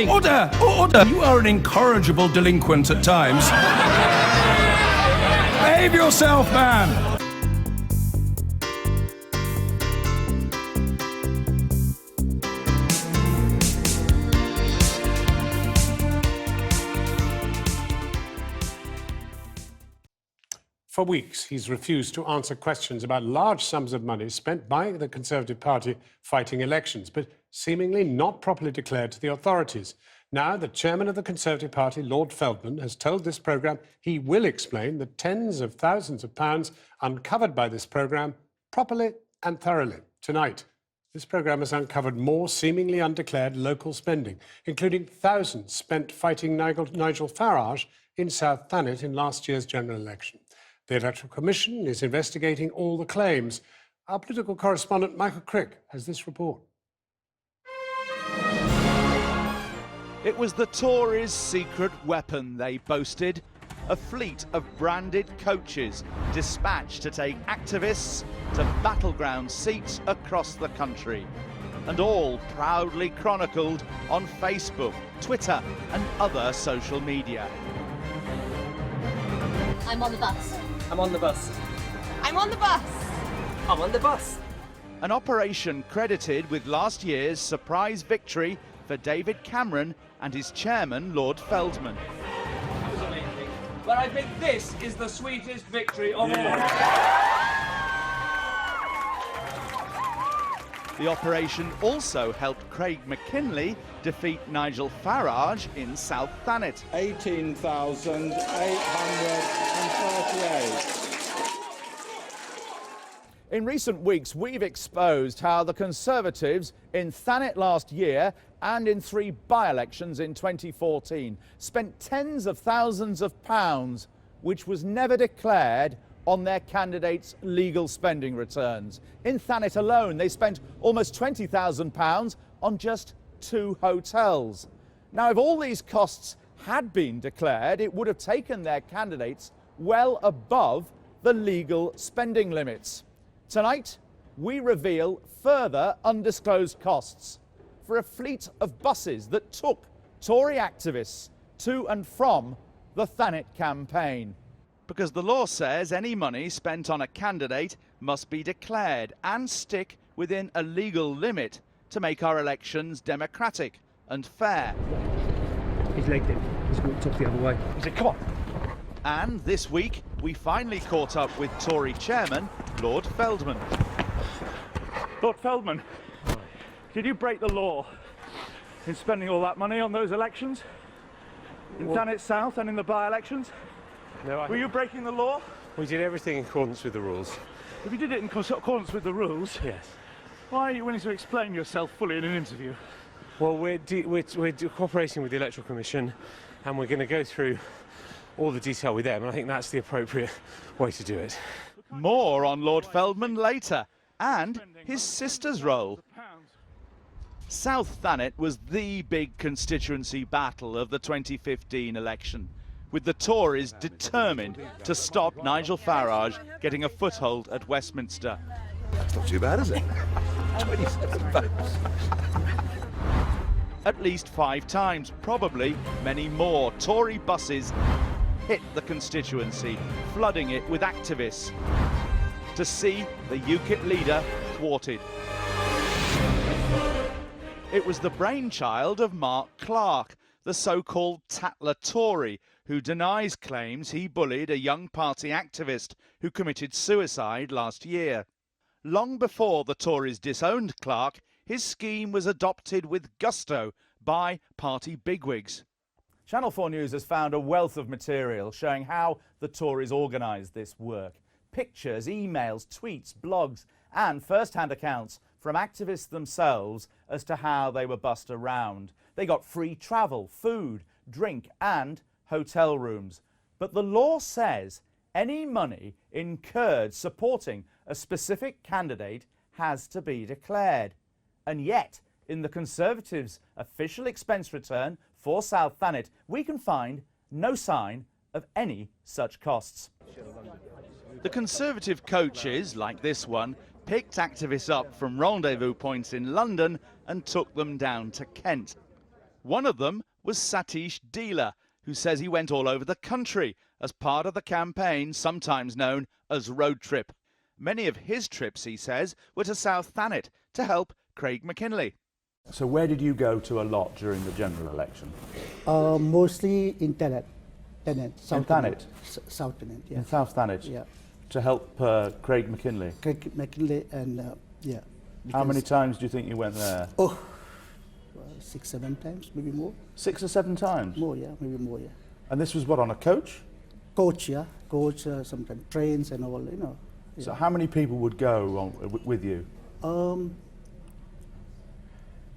Order! Order! You are an incorrigible delinquent at times. Behave yourself, man! For weeks, he's refused to answer questions about large sums of money spent by the Conservative Party fighting elections, but seemingly not properly declared to the authorities. Now, the chairman of the Conservative Party, Lord Feldman, has told this programme he will explain the tens of thousands of pounds uncovered by this programme properly and thoroughly. Tonight, this programme has uncovered more seemingly undeclared local spending, including thousands spent fighting Nigel Farage in South Thanet in last year's general election. The Electoral Commission is investigating all the claims. Our political correspondent, Michael Crick, has this report. It was the Tories' secret weapon, they boasted. A fleet of branded coaches dispatched to take activists to battleground seats across the country. And all proudly chronicled on Facebook, Twitter and other social media. I'm on the bus. I'm on the bus. I'm on the bus. I'm on the bus. An operation credited with last year's surprise victory for David Cameron and his chairman, Lord Feldman. That was amazing. But I think this is the sweetest victory of all. The operation also helped Craig McKinley defeat Nigel Farage in South Thanet. 18,838. In recent weeks, we've exposed how the Conservatives in Thanet last year and in 3 by-elections in 2014 spent tens of thousands of pounds, which was never declared on their candidates' legal spending returns. In Thanet alone, they spent almost £20,000 on just 2 hotels. Now, if all these costs had been declared, it would have taken their candidates well above the legal spending limits. Tonight, we reveal further undisclosed costs for a fleet of buses that took Tory activists to and from the Thanet campaign. Because the law says any money spent on a candidate must be declared and stick within a legal limit to make our elections democratic and fair. He's legged it. He's walked off the other way. He said, come on. And this week, we finally caught up with Tory chairman, Lord Feldman. Lord Feldman, did you break the law in spending all that money on those elections? In Thanet South and in the by-elections? No, Were you breaking the law? We did everything in accordance with the rules. If you did it in accordance with the rules, Yes. why are you willing to explain yourself fully in an interview? Well, we're cooperating with the Electoral Commission, and we're going to go through all the detail with them, and I think that's the appropriate way to do it. More on Lord Feldman later, and his sister's role. South Thanet was the big constituency battle of the 2015 election, with the Tories determined to stop Nigel Farage getting a foothold at Westminster. That's not too bad, is it? 27 votes. At least 5 times, probably many more, Tory buses hit the constituency, flooding it with activists to see the UKIP leader thwarted. It was the brainchild of Mark Clark, the so-called Tatler Tory, who denies claims he bullied a young party activist who committed suicide last year. Long before the Tories disowned Clark, his scheme was adopted with gusto by party bigwigs. Channel 4 News has found a wealth of material showing how the Tories organised this work. Pictures, emails, tweets, blogs and first-hand accounts from activists themselves as to how they were bussed around. They got free travel, food, drink and hotel rooms. But the law says any money incurred supporting a specific candidate has to be declared. And yet, in the Conservatives' official expense return for South Thanet, we can find no sign of any such costs. The Conservative coaches, like this one, picked activists up from rendezvous points in London and took them down to Kent. One of them was Satish Deela, who says he went all over the country as part of the campaign sometimes known as Roadtrip. Many of his trips, he says, were to South Thanet to help Craig McKinley. So where did you go to a lot during the general election? Mostly in Thanet. South Thanet? South Thanet, yeah. In South Thanet? Yeah. To help Craig McKinley? Craig McKinley and, yeah. How many times do you think you went there? Oh, 6, 7 times, maybe more. 6 or 7 times? More, yeah, maybe more, yeah. And this was what, on a coach? Coach, yeah. Coach, sometimes trains and all, you know. Yeah. So how many people would go with you?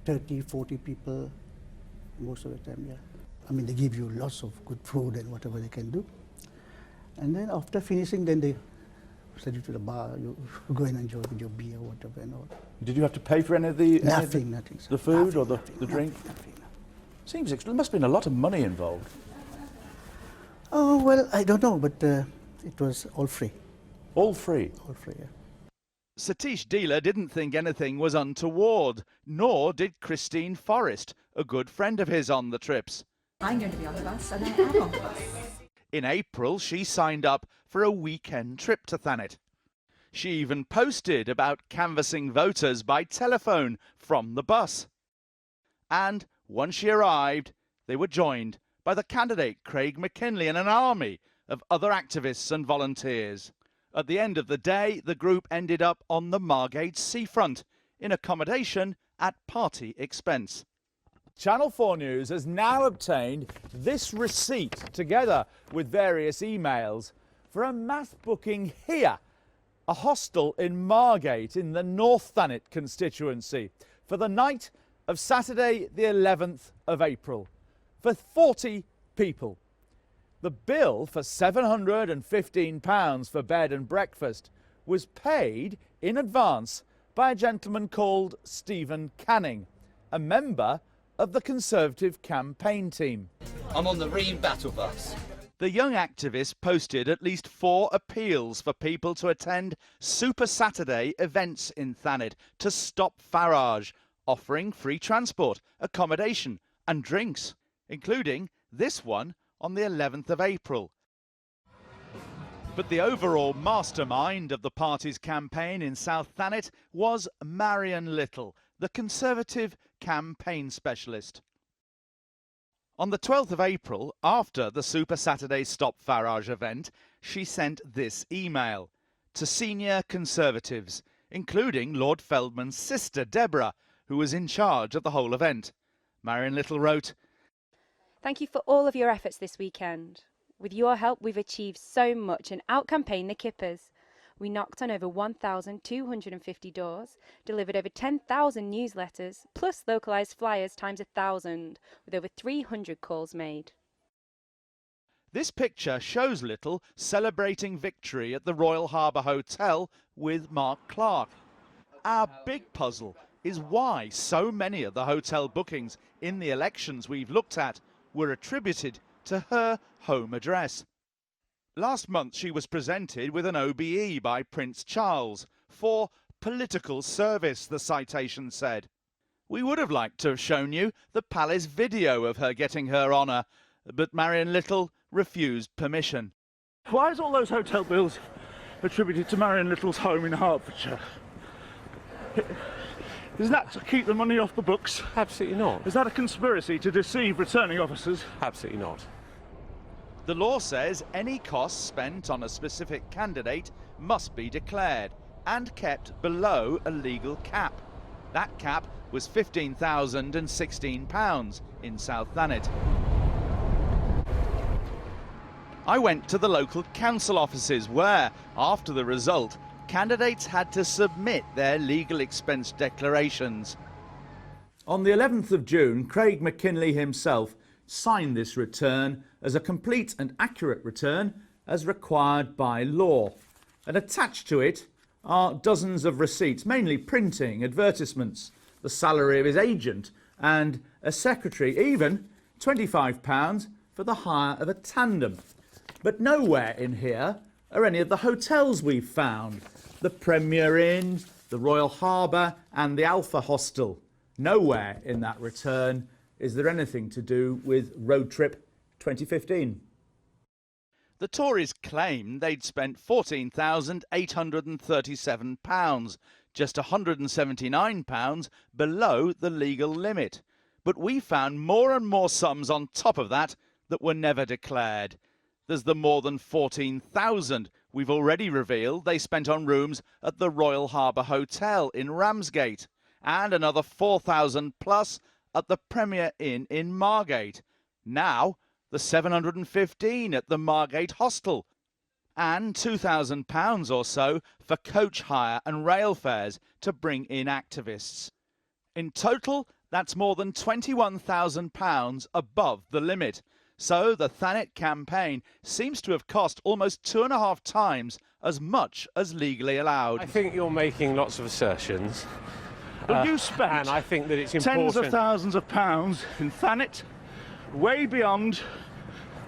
30, 40 people most of the time, yeah. I mean, they give you lots of good food and whatever they can do. And then after finishing, then they send you to the bar, you go and enjoy with your beer or whatever and all. Did you have to pay for any of the... Nothing. The food nothing, or the drink? Nothing. Seems there must have been a lot of money involved. Oh, well, I don't know, but it was all free. All free? All free, yeah. Satish Deela didn't think anything was untoward, nor did Christine Forrest, a good friend of his on the trips. I'm going to be on the bus, and I am on the bus. In April, she signed up for a weekend trip to Thanet. She even posted about canvassing voters by telephone from the bus. And once she arrived, they were joined by the candidate Craig McKinley and an army of other activists and volunteers. At the end of the day, the group ended up on the Margate seafront in accommodation at party expense. Channel 4 News has now obtained this receipt, together with various emails, for a mass booking here, a hostel in Margate in the North Thanet constituency, for the night of Saturday the 11th of April, for 40 people. The bill for £715 for bed and breakfast was paid in advance by a gentleman called Stephen Canning, a member of the Conservative campaign team. I'm on the Ream battle bus. The young activist posted at least 4 appeals for people to attend Super Saturday events in Thanet to stop Farage, offering free transport, accommodation and drinks, including this one on the 11th of April. But the overall mastermind of the party's campaign in South Thanet was Marion Little, the Conservative campaign specialist. On the 12th of April, after the Super Saturday Stop Farage event, she sent this email to senior Conservatives, including Lord Feldman's sister, Deborah, who was in charge of the whole event. Marion Little wrote, "Thank you for all of your efforts this weekend. With your help, we've achieved so much and out-campaigned the Kippers. We knocked on over 1,250 doors, delivered over 10,000 newsletters, plus localised flyers times 1,000, with over 300 calls made." This picture shows Little celebrating victory at the Royal Harbour Hotel with Mark Clark. Our big puzzle is why so many of the hotel bookings in the elections we've looked at were attributed to her home address. Last month she was presented with an OBE by Prince Charles for political service, the citation said. We would have liked to have shown you the palace video of her getting her honour, but Marion Little refused permission. Why is all those hotel bills attributed to Marion Little's home in Hertfordshire? Isn't that to keep the money off the books? Absolutely not. Is that a conspiracy to deceive returning officers? Absolutely not. The law says any costs spent on a specific candidate must be declared and kept below a legal cap. That cap was £15,016 in South Thanet. I went to the local council offices where, after the result, candidates had to submit their legal expense declarations. On the 11th of June, Craig McKinley himself signed this return as a complete and accurate return as required by law. And attached to it are dozens of receipts, mainly printing, advertisements, the salary of his agent and a secretary, even £25 for the hire of a tandem. But nowhere in here are any of the hotels we've found. The Premier Inn, the Royal Harbour and the Alpha Hostel. Nowhere in that return Is there anything to do with Roadtrip 2015? The Tories claimed they'd spent £14,837, just £179 below the legal limit. But we found more and more sums on top of that that were never declared. There's the more than £14,000 we've already revealed they spent on rooms at the Royal Harbour Hotel in Ramsgate, and another £4,000 plus at the Premier Inn in Margate. Now, the £715 at the Margate Hostel, and £2,000 or so for coach hire and rail fares to bring in activists. In total, that's more than £21,000 above the limit. So the Thanet campaign seems to have cost almost 2.5 times as much as legally allowed. I think you're making lots of assertions. Well, you spent and I think that it's important. tens of thousands of pounds in Thanet, way beyond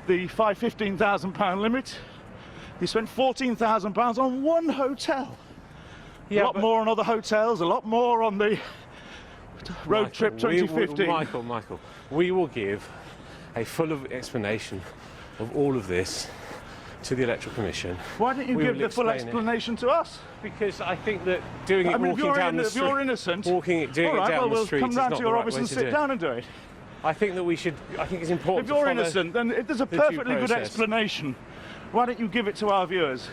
the £15,000 limit. You spent £14,000 on one hotel. A lot more on other hotels, a lot more on the Roadtrip 2015. Michael, we will give a full explanation of all of this to the Electoral Commission. Why don't you give the full explanation to us? Because I think that doing it walking down the street... If you're innocent... doing it down the street is not the right way to do it. We'll come round to your office and sit down and do it. I think that we should... I think it's important to follow... If you're innocent, then if there's a perfectly good explanation, why don't you give it to our viewers?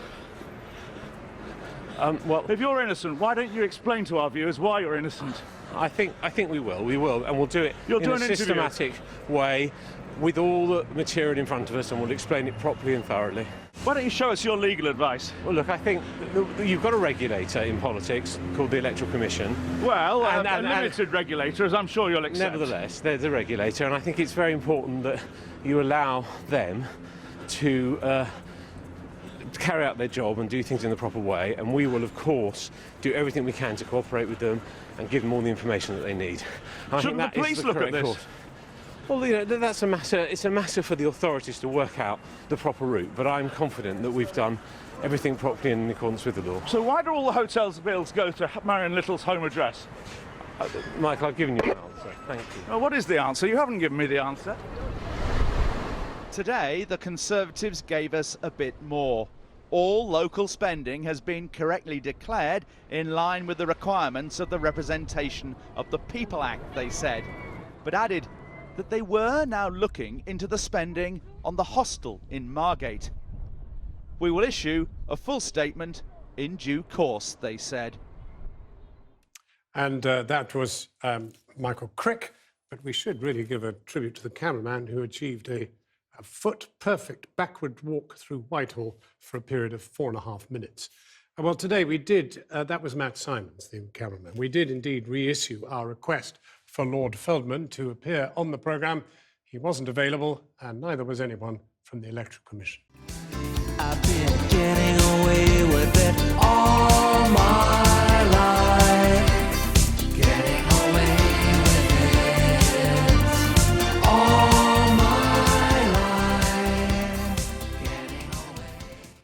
Well, if you're innocent, why don't you explain to our viewers why you're innocent? I think we will, and we'll do it in a systematic way with all the material in front of us, and we'll explain it properly and thoroughly. Why don't you show us your legal advice? Well, look, I think you've got a regulator in politics called the Electoral Commission. Well, a limited regulator, as I'm sure you'll accept. Nevertheless, they're the regulator, and I think it's very important that you allow them to carry out their job and do things in the proper way, and we will, of course, do everything we can to cooperate with them and give them all the information that they need. Shouldn't the police look at this? Well, you know, that's a matter. It's a matter for the authorities to work out the proper route. But I'm confident that we've done everything properly and in accordance with the law. So why do all the hotel's bills go to Marion Little's home address? Michael, I've given you an answer. Thank you. Well, what is the answer? You haven't given me the answer. Today, the Conservatives gave us a bit more. All local spending has been correctly declared in line with the requirements of the Representation of the People Act, they said, but added that they were now looking into the spending on the hostel in Margate. We will issue a full statement in due course, they said. And that was Michael Crick, but we should really give a tribute to the cameraman who achieved a foot-perfect backward walk through Whitehall for a period of 4.5 minutes. Well, today we did, that was Matt Simons, the cameraman. We did indeed reissue our request for Lord Feldman to appear on the programme. He wasn't available, and neither was anyone from the Electoral Commission. I've been getting away with it all